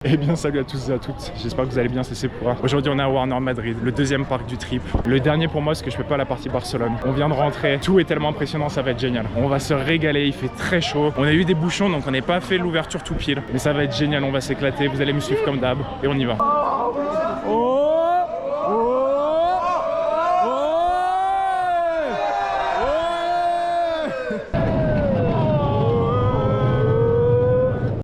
Eh bien salut à tous et à toutes, j'espère que vous allez bien, c'est Sephora. Aujourd'hui on est à Warner Madrid, le deuxième parc du trip. Le dernier pour moi parce que je fais pas la partie Barcelone. On vient de rentrer, tout est tellement impressionnant, ça va être génial. On va se régaler, il fait très chaud. On a eu des bouchons donc on n'est pas fait l'ouverture tout pile. Mais ça va être génial, on va s'éclater, vous allez me suivre comme d'hab et on y va.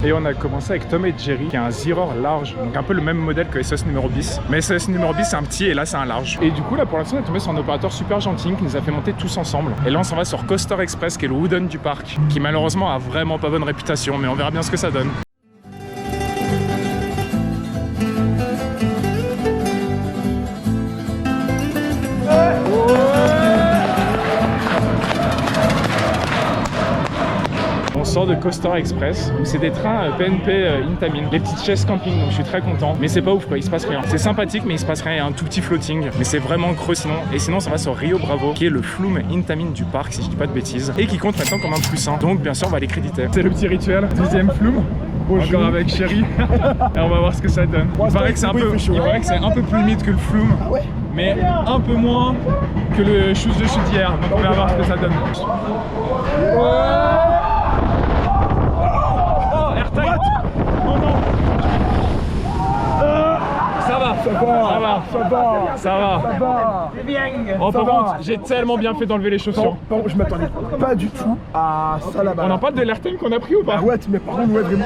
Et on a commencé avec Tom et Jerry, qui est un Zero large, donc un peu le même modèle que SOS numéro 10. Mais SOS numéro 10 c'est un petit et là c'est un large. Et du coup là pour l'instant on est tombé sur un opérateur super gentil qui nous a fait monter tous ensemble. Et là on s'en va sur Coaster Express qui est le wooden du parc, qui malheureusement a vraiment pas bonne réputation, mais on verra bien ce que ça donne. De Coaster Express, c'est des trains PNP Intamin, les petites chaises camping, donc je suis très content, mais c'est pas ouf quoi, il se passe rien. C'est sympathique mais il se passe rien, il y a un tout petit floating, mais c'est vraiment creux sinon. Et sinon ça va sur Rio Bravo, qui est le Flume Intamin du parc si je dis pas de bêtises, et qui compte maintenant comme un +1, donc bien sûr on va les créditer. C'est le petit rituel, deuxième Flume. Bonjour. Encore avec Chéri. Et on va voir ce que ça donne. Il paraît que c'est un peu plus humide que le Flume, mais un peu moins que le shoes de chute d'hier, donc on va voir ce que ça donne. Ça va. Oh, par contre, j'ai tellement bien fait d'enlever les chaussures. Par contre, je m'attendais pas du tout à ça là-bas. On n'a pas de l'airtime qu'on a pris ou pas? Ah ouais, mais par contre, ouais, vraiment.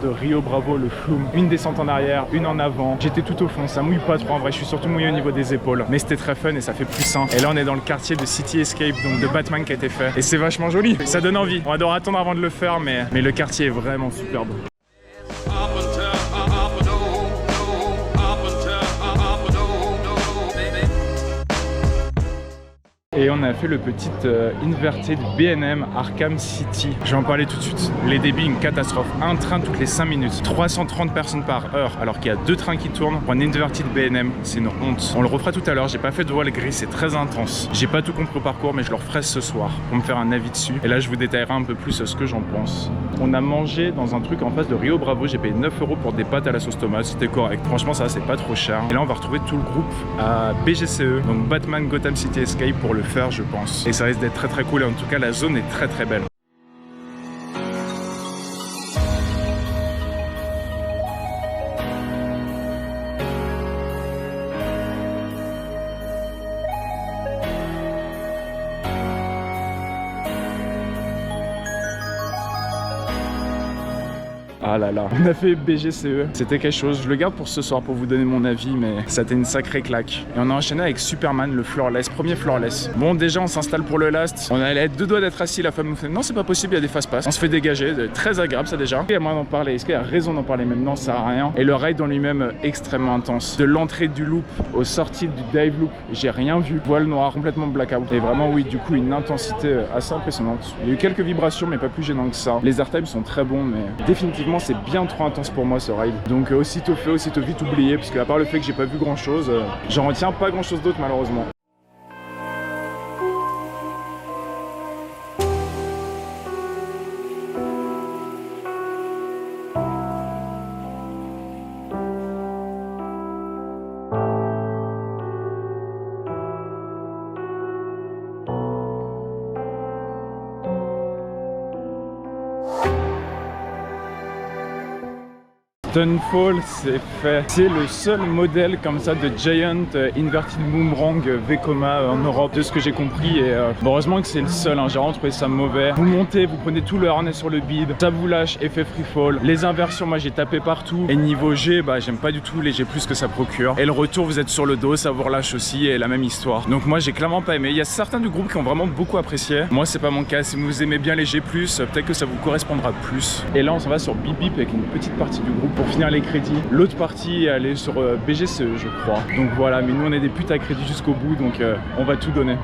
De Rio Bravo, le Flume, une descente en arrière, une en avant. J'étais tout au fond, ça mouille pas trop en vrai, je suis surtout mouillé au niveau des épaules, mais c'était très fun et ça fait +1. Et là on est dans le quartier de City Escape, donc de Batman qui a été fait, et c'est vachement joli, ça donne envie. On va devoir attendre avant de le faire, mais le quartier est vraiment superbe. Et on a fait le petit inverted BNM Arkham City. Je vais en parler tout de suite. Les débits, une catastrophe. Un train toutes les 5 minutes. 330 personnes par heure, alors qu'il y a 2 trains qui tournent. Pour un inverted BNM, c'est une honte. On le refera tout à l'heure. J'ai pas fait de voile gris, c'est très intense. J'ai pas tout compris au parcours, mais je le referai ce soir pour me faire un avis dessus. Et là, je vous détaillerai un peu plus ce que j'en pense. On a mangé dans un truc en face de Rio Bravo. J'ai payé 9 € pour des pâtes à la sauce tomate. C'était correct. Franchement, ça, c'est pas trop cher. Et là, on va retrouver tout le groupe à BGCE, donc Batman Gotham City Escape, pour le faire je pense, et ça risque d'être très cool et en tout cas la zone est très belle. Ah là là, on a fait BGCE, c'était quelque chose, je le garde pour ce soir pour vous donner mon avis, mais c'était une sacrée claque. Et on a enchaîné avec Superman, le floorless, premier floorless. Bon déjà on s'installe pour le last, on allait être 2 doigts d'être assis, la femme nous fait non c'est pas possible, il y a des fast-pass. On se fait dégager, très agréable ça déjà. Et à moi d'en parler, est-ce qu'il y a raison d'en parler maintenant? Ça sert à rien. Et le ride en lui-même extrêmement intense. De l'entrée du loop aux sorties du dive loop, j'ai rien vu. Voile noir, complètement blackout. Et vraiment oui, du coup une intensité assez impressionnante. Il y a eu quelques vibrations mais pas plus gênant que ça. Les airtimes sont très bons mais définitivement c'est bien trop intense pour moi ce ride. Donc aussitôt fait, aussitôt vite oublié, parce que à part le fait que j'ai pas vu grand chose, j'en retiens pas grand chose d'autre malheureusement. Stunfall, c'est fait. C'est le seul modèle comme ça de Giant Inverted Boomerang Vekoma en Europe, de ce que j'ai compris. Et heureusement que c'est le seul, hein. J'ai vraiment trouvé ça mauvais. Vous montez, vous prenez tout le harnais sur le bide, ça vous lâche, effet free fall. Les inversions, moi j'ai tapé partout. Et niveau G, bah j'aime pas du tout les G+ que ça procure. Et le retour, vous êtes sur le dos, ça vous relâche aussi, et la même histoire. Donc moi j'ai clairement pas aimé. Il y a certains du groupe qui ont vraiment beaucoup apprécié. Moi c'est pas mon cas. Si vous aimez bien les G+, peut-être que ça vous correspondra plus. Et là on s'en va sur Bip Bip avec une petite partie du groupe pour finir les crédits. L'autre partie elle est sur BGCE je crois. Donc voilà, mais nous on est des putes à crédit jusqu'au bout, donc on va tout donner.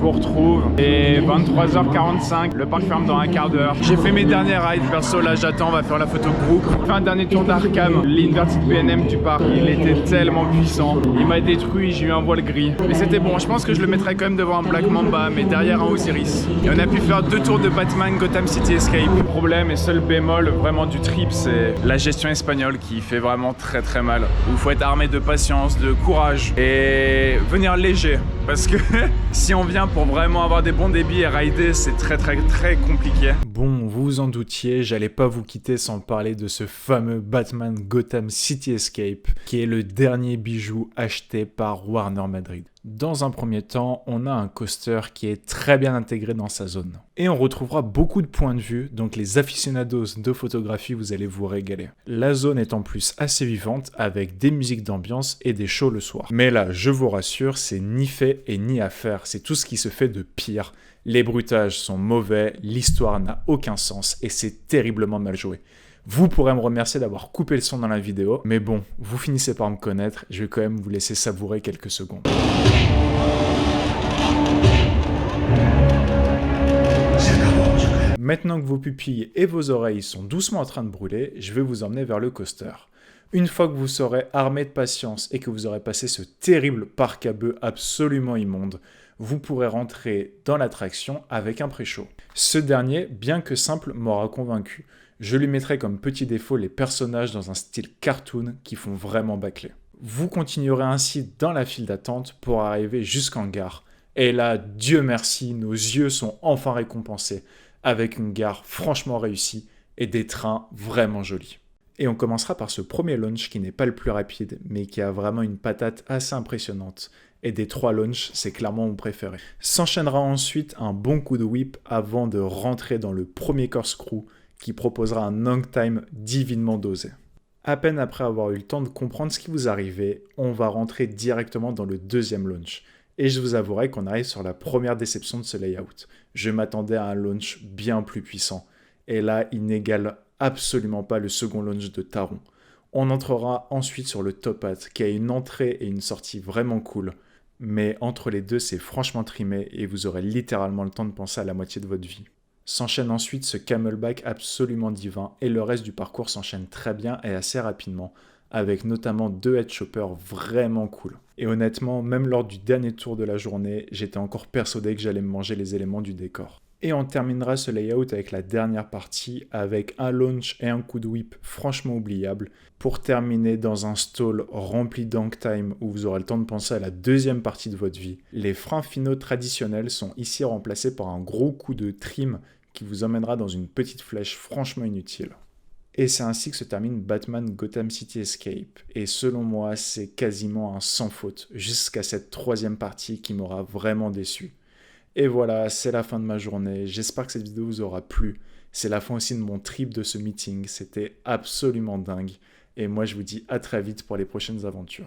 vous retrouve. Et 23h45, le parc ferme dans un quart d'heure. J'ai fait mes derniers rides, perso là j'attends, on va faire la photo de groupe. J'ai fait un dernier tour d'Arkham, l'inverted BNM du parc. Il était tellement puissant, il m'a détruit, j'ai eu un voile gris. Mais c'était bon, je pense que je le mettrais quand même devant un Black Mamba, mais derrière un Osiris. Et on a pu faire 2 tours de Batman Gotham City Escape. Le problème et seul bémol vraiment du trip, c'est la gestion espagnole qui fait vraiment très mal. Où il faut être armé de patience, de courage et venir léger. Parce que si on vient pour vraiment avoir des bons débits et rider, c'est très compliqué. Bon, vous vous en doutiez, j'allais pas vous quitter sans parler de ce fameux Batman Gotham City Escape, qui est le dernier bijou acheté par Warner Madrid. Dans un premier temps, on a un coaster qui est très bien intégré dans sa zone. Et on retrouvera beaucoup de points de vue, donc les aficionados de photographie, vous allez vous régaler. La zone est en plus assez vivante, avec des musiques d'ambiance et des shows le soir. Mais là, je vous rassure, c'est ni fait et ni à faire, c'est tout ce qui se fait de pire. Les bruitages sont mauvais, l'histoire n'a aucun sens et c'est terriblement mal joué. Vous pourrez me remercier d'avoir coupé le son dans la vidéo, mais bon, vous finissez par me connaître, je vais quand même vous laisser savourer quelques secondes. Maintenant que vos pupilles et vos oreilles sont doucement en train de brûler, je vais vous emmener vers le coaster. Une fois que vous serez armé de patience et que vous aurez passé ce terrible parc à bœufs absolument immonde, vous pourrez rentrer dans l'attraction avec un pré-show. Ce dernier, bien que simple, m'aura convaincu. Je lui mettrai comme petit défaut les personnages dans un style cartoon qui font vraiment bâcler. Vous continuerez ainsi dans la file d'attente pour arriver jusqu'en gare. Et là, Dieu merci, nos yeux sont enfin récompensés avec une gare franchement réussie et des trains vraiment jolis. Et on commencera par ce premier launch qui n'est pas le plus rapide, mais qui a vraiment une patate assez impressionnante. Et des 3 launchs, c'est clairement mon préféré. S'enchaînera ensuite un bon coup de whip avant de rentrer dans le premier corkscrew qui proposera un hang time divinement dosé. À peine après avoir eu le temps de comprendre ce qui vous arrivait, on va rentrer directement dans le deuxième launch. Et je vous avouerai qu'on arrive sur la première déception de ce layout. Je m'attendais à un launch bien plus puissant. Et là, il n'égale absolument pas le second launch de Taron. On entrera ensuite sur le Top Hat, qui a une entrée et une sortie vraiment cool. Mais entre les deux, c'est franchement trimé et vous aurez littéralement le temps de penser à la moitié de votre vie. S'enchaîne ensuite ce camelback absolument divin et le reste du parcours s'enchaîne très bien et assez rapidement, avec notamment 2 head choppers vraiment cool. Et honnêtement, même lors du dernier tour de la journée, j'étais encore persuadé que j'allais me manger les éléments du décor. Et on terminera ce layout avec la dernière partie, avec un launch et un coup de whip franchement oubliable, pour terminer dans un stall rempli d'hang time où vous aurez le temps de penser à la deuxième partie de votre vie. Les freins finaux traditionnels sont ici remplacés par un gros coup de trim qui vous emmènera dans une petite flèche franchement inutile. Et c'est ainsi que se termine Batman Gotham City Escape. Et selon moi, c'est quasiment un sans faute, jusqu'à cette 3e partie qui m'aura vraiment déçu. Et voilà, c'est la fin de ma journée. J'espère que cette vidéo vous aura plu. C'est la fin aussi de mon trip de ce meeting. C'était absolument dingue. Et moi, je vous dis à très vite pour les prochaines aventures.